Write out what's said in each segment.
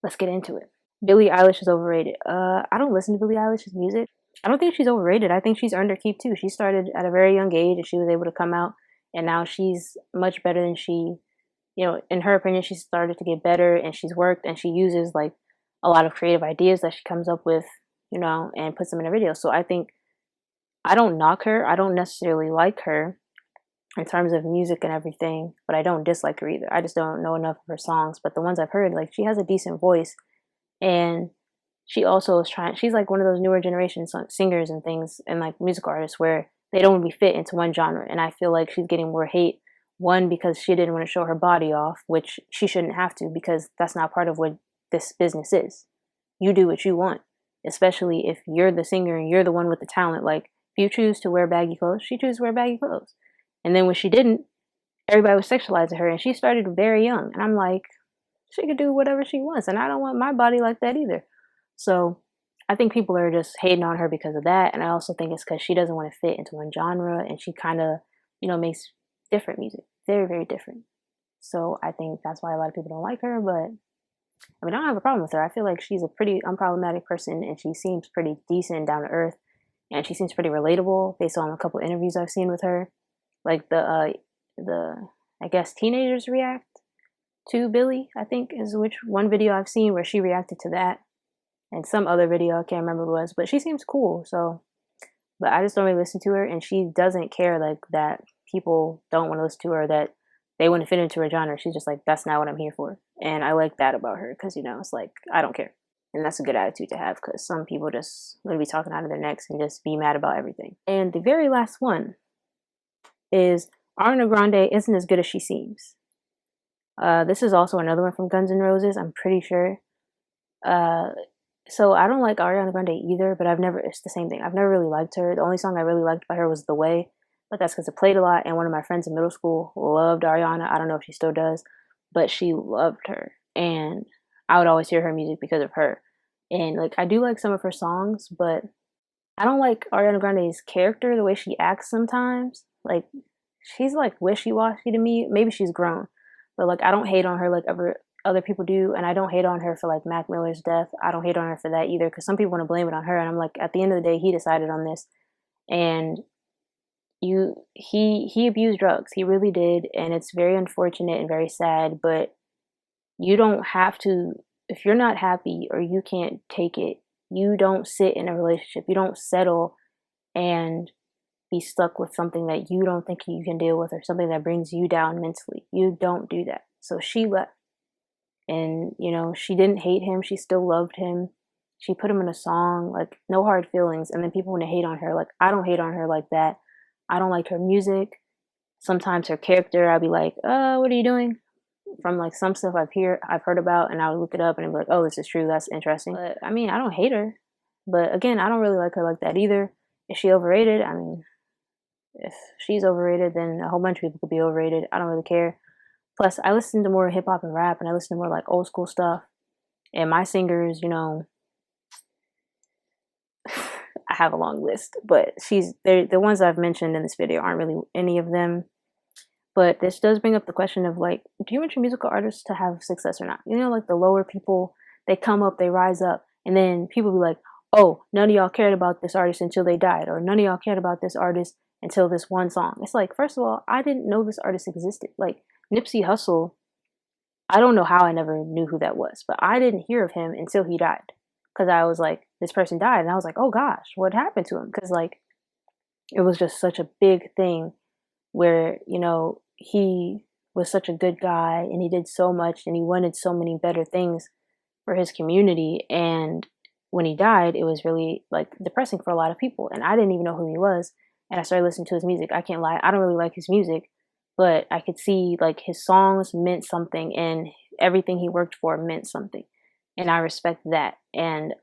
let's get into it. Billie Eilish is overrated. I don't listen to Billie Eilish's music. I don't think she's overrated. I think she's earned her keep too. She started at a very young age and she was able to come out, and now she's much better than she, in her opinion, she started to get better, and she's worked, and she uses like a lot of creative ideas that she comes up with, and puts them in a video. So I think I don't knock her. I don't necessarily like her in terms of music and everything, but I don't dislike her either. I just don't know enough of her songs. But the ones I've heard, like, she has a decent voice, and she also is trying. She's like one of those newer generation singers and things, and like music artists where they don't really fit into one genre. And I feel like she's getting more hate. One, because she didn't want to show her body off, which she shouldn't have to, because that's not part of what this business is. You do what you want, especially if you're the singer and you're the one with the talent. Like, if you choose to wear baggy clothes, she chooses to wear baggy clothes. And then when she didn't, everybody was sexualizing her, and she started very young. And I'm like, she could do whatever she wants, and I don't want my body like that either. So I think people are just hating on her because of that, and I also think it's because she doesn't want to fit into one genre, and she kind of, makes different music, very, very different. So I think that's why a lot of people don't like her, but I mean, I don't have a problem with her. I feel like she's a pretty unproblematic person, and she seems pretty decent and down to earth, and she seems pretty relatable based on a couple interviews I've seen with her. Like the I guess teenagers react to Billie, I think is which one video I've seen where she reacted to that, and some other video I can't remember what it was, but she seems cool. So, but I just don't really listen to her, and she doesn't care like that people don't want to listen to her, that they want to fit into her genre. She's just like, that's not what I'm here for, and I like that about her, because it's like, I don't care. And that's a good attitude to have, because some people just want to be talking out of their necks and just be mad about everything. And the very last one is Ariana Grande isn't as good as she seems. This is also another one from Guns N' Roses, I'm pretty sure. So I don't like Ariana Grande either, but it's the same thing. I've never really liked her. The only song I really liked by her was The Way, but that's because it played a lot, and one of my friends in middle school loved Ariana. I don't know if she still does, but she loved her, and I would always hear her music because of her. And like, I do like some of her songs, but I don't like Ariana Grande's character, the way she acts sometimes. Like, she's like wishy-washy to me. Maybe she's grown, but like, I don't hate on her like other people do, and I don't hate on her for like Mac Miller's death. I don't hate on her for that either, because some people want to blame it on her, and I'm like, at the end of the day, he decided on this, and he abused drugs. He really did, and it's very unfortunate and very sad. But you don't have to, if you're not happy or you can't take it, you don't sit in a relationship. You don't settle and be stuck with something that you don't think you can deal with, or something that brings you down mentally. You don't do that. So she left. And, she didn't hate him. She still loved him. She put him in a song, like, no hard feelings. And then people want to hate on her. Like, I don't hate on her like that. I don't like her music. Sometimes her character, I'll be like, what are you doing? From like some stuff I've heard about, and I would look it up and I'd be like, oh, this is true. That's interesting. But I mean, I don't hate her. But again, I don't really like her like that either. Is she overrated? I mean, if she's overrated, then a whole bunch of people could be overrated. I don't really care. Plus, I listen to more hip hop and rap, and I listen to more like old school stuff. And my singers, I have a long list, but the ones I've mentioned in this video aren't really any of them. But this does bring up the question of like, do you want your musical artists to have success or not? Like the lower people, they come up, they rise up, and then people be like, oh, none of y'all cared about this artist until they died, or none of y'all cared about this artist until this one song. It's like, first of all, I didn't know this artist existed. Like, Nipsey Hussle, I don't know how I never knew who that was, but I didn't hear of him until he died. Because I was like, this person died, and I was like, oh gosh, what happened to him? Because like, it was just such a big thing where, he was such a good guy, and he did so much, and he wanted so many better things for his community. And when he died, it was really like depressing for a lot of people, and I didn't even know who he was. And I started listening to his music. I can't lie, I don't really like his music, but I could see like his songs meant something, and everything he worked for meant something, and I respect that. And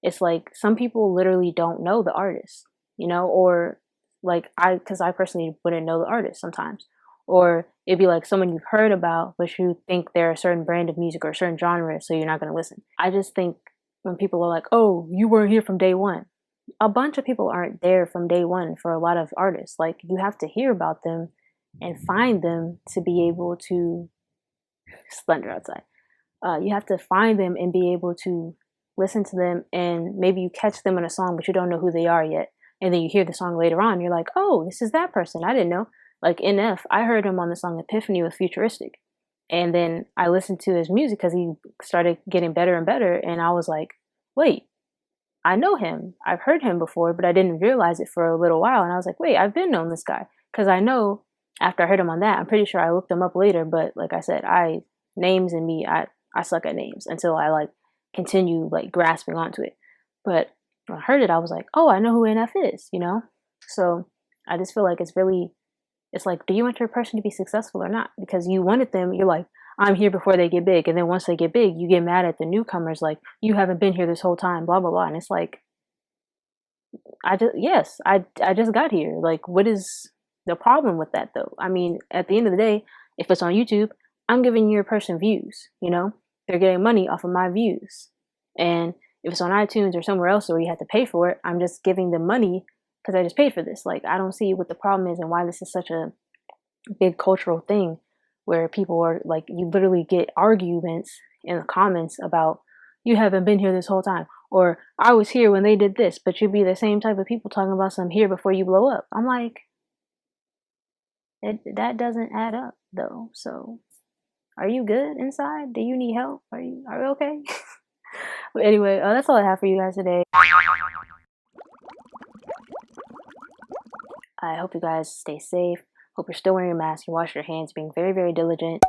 it's like, some people literally don't know the artist, or like, because I personally wouldn't know the artist sometimes, or it'd be like someone you've heard about, but you think they're a certain brand of music or a certain genre, so you're not going to listen. I just think when people are like, oh, you weren't here from day one, a bunch of people aren't there from day one for a lot of artists. Like, you have to hear about them and find them to be able to splendor outside. You have to find them and be able to listen to them, and maybe you catch them in a song, but you don't know who they are yet. And then you hear the song later on, you're like, oh, this is that person. I didn't know. Like NF, I heard him on the song Epiphany with Futuristic. And then I listened to his music because he started getting better and better. And I was like, wait, I know him. I've heard him before, but I didn't realize it for a little while. And I was like, wait, I've been knowing this guy. Because I know after I heard him on that, I'm pretty sure I looked him up later. But like I said, names and me, I suck at names until I like continue like grasping onto it. But when I heard it, I was like, oh, I know who NF is, you know? So I just feel like it's like, do you want your person to be successful or not? Because you wanted them, you're like, I'm here before they get big. And then once they get big, you get mad at the newcomers, like, you haven't been here this whole time, blah, blah, blah. And it's like, I just got here. Like, what is the problem with that though? I mean, at the end of the day, if it's on YouTube, I'm giving your person views, you know? They're getting money off of my views. And if it's on iTunes or somewhere else where you have to pay for it, I'm just giving them money because I just paid for this. Like, I don't see what the problem is and why this is such a big cultural thing where people are like, you literally get arguments in the comments about, you haven't been here this whole time, or I was here when they did this, but you'd be the same type of people talking about some here before you blow up. I'm like, that doesn't add up though. So are you good inside? Do you need help? Are you okay? But anyway, that's all I have for you guys today. I hope you guys stay safe. Hope you're still wearing your mask. You wash your hands, being very, very diligent.